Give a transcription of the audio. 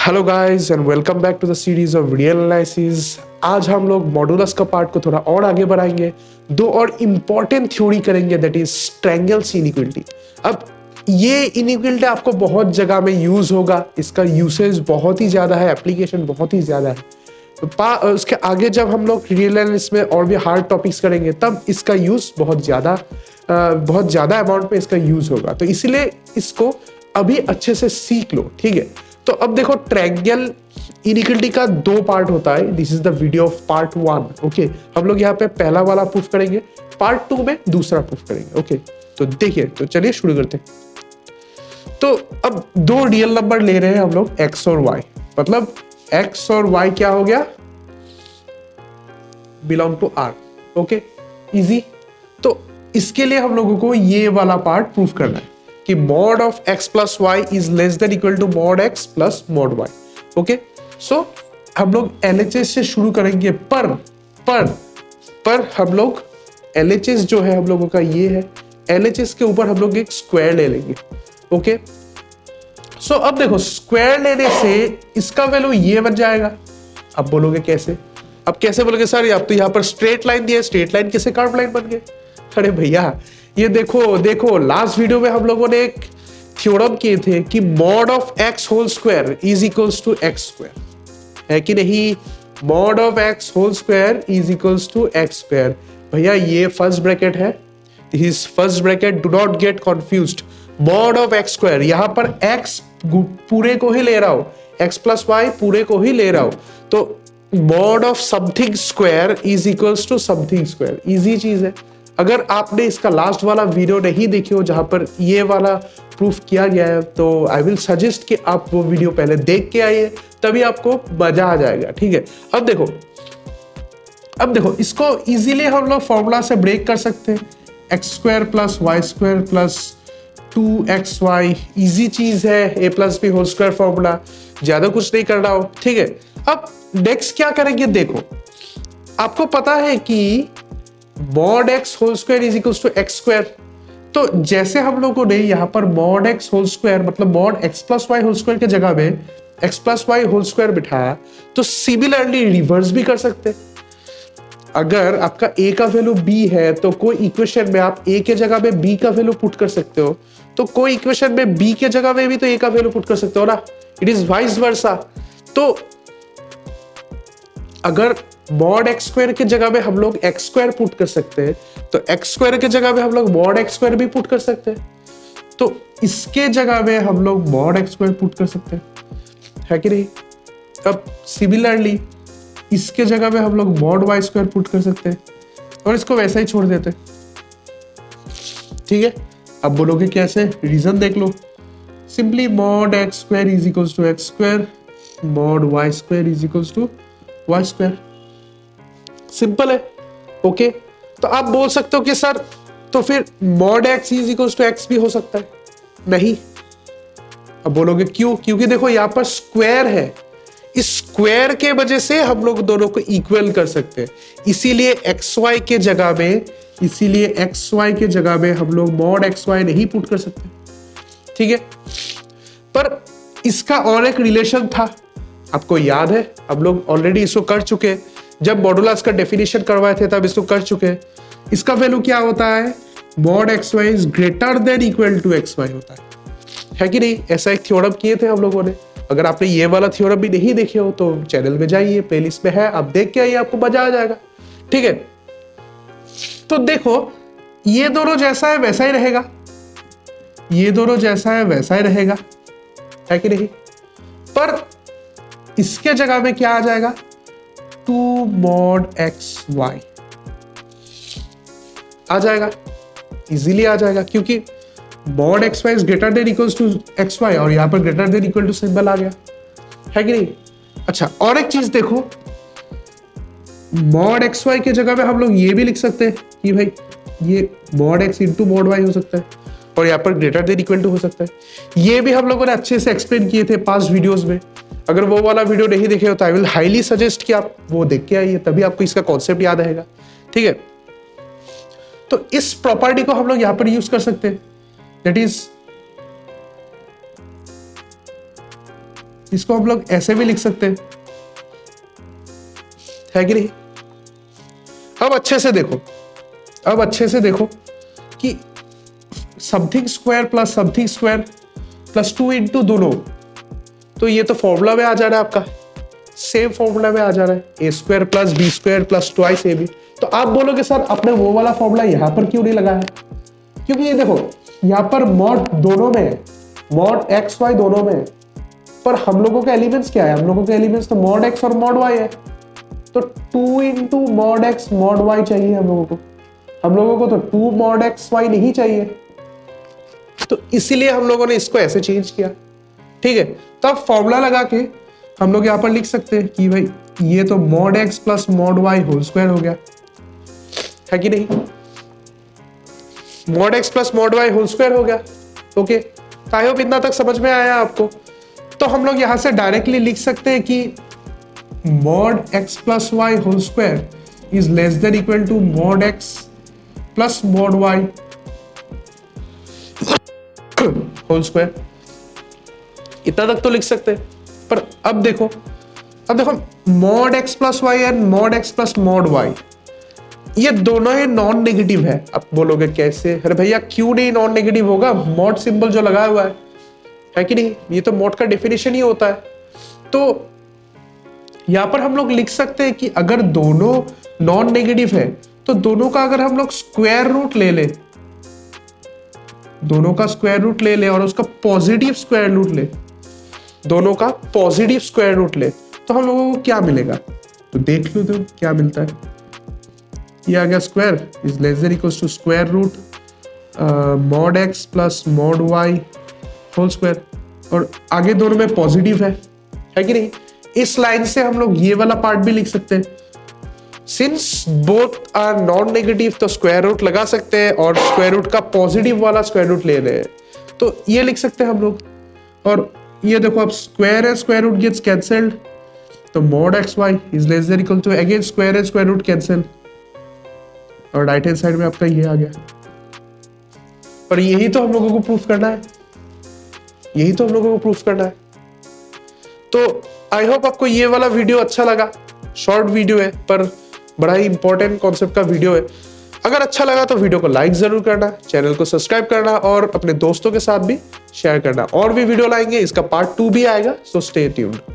Hello guys and welcome back to the series of real analysis. आज हम लोग modulus का पार्ट को थोड़ा और आगे बढ़ाएंगे, दो और इम्पॉर्टेंट थ्योरी करेंगे, दैट इज ट्रायंगल्स इनइक्वालिटी। अब ये इनइक्वालिटी आपको बहुत जगह में यूज होगा, इसका यूसेज बहुत ही ज्यादा है, एप्लीकेशन बहुत ही ज्यादा है। तो उसके आगे जब हम लोग रियल एनालिसिस में और भी हार्ड टॉपिक्स करेंगे तब इसका यूज बहुत ज्यादा अमाउंट में इसका यूज होगा, तो इसीलिए इसको अभी अच्छे से सीख लो, ठीक है। तो अब देखो, ट्रायंगल इनइक्वालिटी का दो पार्ट होता है। This is the video of part 1। Okay, हम लोग यहाँ पे पहला वाला प्रूफ करेंगे, पार्ट 2 में दूसरा प्रूफ करेंगे। ओके, तो देखिए, तो चलिए शुरू करते हैं। तो अब दो रियल नंबर ले रहे हैं हम लोग, x और y, मतलब x और y क्या हो गया, belong to r। Okay, easy. तो इसके लिए हम लोगों को ये वाला पार्ट प्रूफ करना है कि mod of x plus y is less than equal to mod x plus mod y। Okay, so हम लोग LHS से शुरू करेंगे, पर हम लोग LHS जो है हम लोगों का ये है, LHS के ऊपर हम लोग एक स्क्वायर ले लेंगे। ओके, सो अब देखो, स्क्वायर लेने से इसका वैल्यू ये बन जाएगा। अब बोलोगे कैसे? अब कैसे बोलोगे सर, आप तो यहाँ पर स्ट्रेट लाइन दिया है, स्ट्रेट लाइन कैसे कर्व लाइन बन गए? अरे भैया, ये देखो लास्ट वीडियो में हम लोगों ने एक थ्योरम किए थे कि mod of x whole square is equals to x square, है कि नहीं? Mod of x whole square is equals to x square. भैया ये फर्स्ट ब्रैकेट है, this is first bracket, do not get confused. Mod of x square, यहां पर x पूरे को ही ले रहा हूं, एक्स प्लस वाई पूरे को ही ले रहा हूं, तो mod of something square is equals to something square. Easy चीज है। अगर आपने इसका लास्ट वाला वीडियो नहीं देखी हो जहां पर ये वाला प्रूफ किया गया है, तो आई विल सजेस्ट कि आप वो वीडियो पहले देख के आइए, तभी आपको मजा आ जाएगा, ठीक है। अब देखो इसको इजीली हम लोग फॉर्मूला से ब्रेक कर सकते हैं, x square plus y square plus 2xy। Easy चीज है, a plus b whole square formula, ज्यादा कुछ नहीं करना हो, ठीक है। अब नेक्स्ट क्या करेंगे, देखो आपको पता है कि mod x whole square is equals to x square, तो जैसे हम लोगों ने यहाँ पर मॉड एक्स होल स्क्वायर मतलब mod x plus y whole square के जगह में x plus y whole square बिठाया, तो सिमिलरली रिवर्स भी कर सकते हैं। अगर आपका a का वैल्यू b है तो कोई इक्वेशन में आप a के जगह में b का वैल्यू पुट कर सकते हो, तो कोई इक्वेशन में b के जगह में भी तो a का वैल्यू पुट कर सकते हो ना। It is vice versa. तो अगर मॉड एक्स स्क्वायर के जगह में हम लोग एक्स स्क्वायर पुट कर सकते हैं, तो एक्स स्क्वायर के जगह में हम लोग मॉड एक्स स्क्वायर भी पुट कर सकते हैं, तो इसके जगह में हम लोग मॉड एक्स स्क्वायर पुट कर सकते हैं, है कि नहीं? अब सिमिलरली इसके जगह में हम लोग मॉड वाई स्क्वायर पुट कर सकते हैं और इसको वैसा ही छोड़ देते हैं, ठीक है। अब बोलोगे कैसे? रीजन देख लो, simply mod x square is equals to x square, mod y square is equals to y square. Simple है। ओके, तो आप बोल सकते हो कि सर तो फिर mod x is equals to x भी हो सकता है। नहीं, अब बोलोगे क्यों? क्योंकि देखो यहाँ पर स्क्वायर है, इस स्क्वायर के वजह से हम लोग दोनों को इक्वल कर सकते हैं, इसीलिए एक्स वाई के जगह में हम लोग मॉड एक्स वाई नहीं पुट कर सकते, ठीक है। पर इसका और एक रिलेशन था, आपको याद है? हम लोग ऑलरेडी इसको कर चुके हैं, जब मॉडुलस का डेफिनेशन करवाए थे तब इसको कर चुके हैं। इसका वैल्यू क्या होता है? Mod x y is greater than equal to x y होता है कि नहीं? ऐसा एक थ्योरम किए थे हम लोगों ने। अगर आपने ये वाला थ्योरम भी नहीं देखे हो तो चैनल में जाइए, प्लेलिस्ट में है, आप देख के आइए, आपको मजा आ जाएगा, ठीक है। तो देखो, ये दोनों जैसा है वैसा ही रहेगा, ये दोनों जैसा है वैसा ही रहेगा, है कि नहीं? पर इसके जगह में क्या आ जाएगा? 2 मॉड एक्स वाई आ जाएगा, इजीली आ जाएगा, क्योंकि mod x y is greater than equals to x y और यहां पर greater than equal to symbol आ गया, है कि नहीं? अच्छा, और एक चीज देखो, मॉड एक्स वाई के जगह में हम लोग ये भी लिख सकते हैं कि भाई ये mod x into mod y हो सकता है और यहाँ पर ग्रेटर देन इक्वल टू हो सकता है। ये भी हम लोगों ने अच्छे से एक्सप्लेन किए थे पास्ट वीडियोस में। अगर वो वाला वीडियो नहीं देखे हो तो आई विल हाईली सजेस्ट कि आप वो देख के आइए, तभी आपको इसका कॉन्सेप्ट याद रहेगा, ठीक है। तो इस प्रॉपर्टी को हम लोग यहां पर यूज कर सकते हैं, दैट इज इसको हम लोग ऐसे भी लिख सकते हैं, है कि नहीं? अब अच्छे से देखो कि समथिंग स्क्वायर प्लस 2 इंटू दोनों, तो ये तो फॉर्मूला में आ जा रहा है आपका, सेम फॉर्मूला में आ जा रहा है, a square plus b square plus twice a b. तो आप बोलोगे सर आपने वो वाला फॉर्मूला यहां पर क्यों नहीं लगाया? क्योंकि ये देखो यहां पर मॉड दोनों में है, मॉड एक्स वाई दोनों में है, पर हम लोगों के एलिमेंट्स क्या है? हम लोगों के एलिमेंट्स तो मॉड एक्स और मॉड वाई है, तो 2 into mod x mod y चाहिए हम लोगों को तो 2 मॉड एक्स वाई नहीं चाहिए, तो इसीलिए हम लोगों ने इसको ऐसे चेंज किया। ठीक है, तो अब फॉर्मूला लगा के हम लोग यहां पर लिख सकते हैं कि भाई ये तो mod x plus mod y whole square हो गया, है कि नहीं? Mod x plus mod y whole square हो गया। ओके, आई होप इतना तक समझ में आया आपको। तो हम लोग यहां से डायरेक्टली लिख सकते हैं कि mod x plus y whole square is less than equal to mod x plus mod y whole square. इतना तक तो लिख सकते हैं, पर अब देखो mod x plus y and mod x plus mod y ये दोनों ही नॉन नेगेटिव है। आप बोलोगे कैसे? अरे भैया क्यों नहीं नॉन नेगेटिव होगा? मॉड सिंबल जो लगाया हुआ है कि नहीं? ये तो मॉड का डेफिनेशन ही होता है। तो यहां पर हम लोग लिख सकते हैं कि अगर दोनों नॉन नेगेटिव है तो दोनों का अगर हम लोग स्क्वायर रूट ले ले, दोनों का स्क्वायर रूट ले ले और उसका पॉजिटिव स्क्वायर रूट ले, दोनों का पॉजिटिव स्क्वायर रूट ले, तो हम लोगों को क्या मिलेगा? तो देख लो तो क्या मिलता है। ये आ गया square is less than equals to square root mod x plus mod y whole square, और आगे दोनों में पॉजिटिव है कि नहीं? इस लाइन से हम लोग ये वाला पार्ट भी लिख सकते हैं। Since both are non negative तो स्क्वायर रूट लगा सकते हैं, और स्क्वायर रूट का पॉजिटिव वाला स्क्वायर रूट ले रहे हैं, तो ये लिख सकते हैं हम लोग। और ये देखो अब स्क्वायर है, स्क्वायर रूट गेट्स कैंसल्ड, तो mod x y is less than equal to again square है, स्क्वायर रूट कैंसिल, और राइट हैंड साइड में आपका ये आ गया। और यही तो हम लोगों को प्रूफ करना है, तो आई होप आपको ये वाला वीडियो अच्छा लगा। शॉर्ट वीडियो है पर बड़ा ही इंपॉर्टेंट कॉन्सेप्ट का वीडियो है। अगर अच्छा लगा तो वीडियो को लाइक जरूर करना, चैनल को सब्सक्राइब करना और अपने दोस्तों के साथ भी शेयर करना। और भी वीडियो लाएंगे, इसका पार्ट 2 भी आएगा, सो स्टे ट्यून्ड।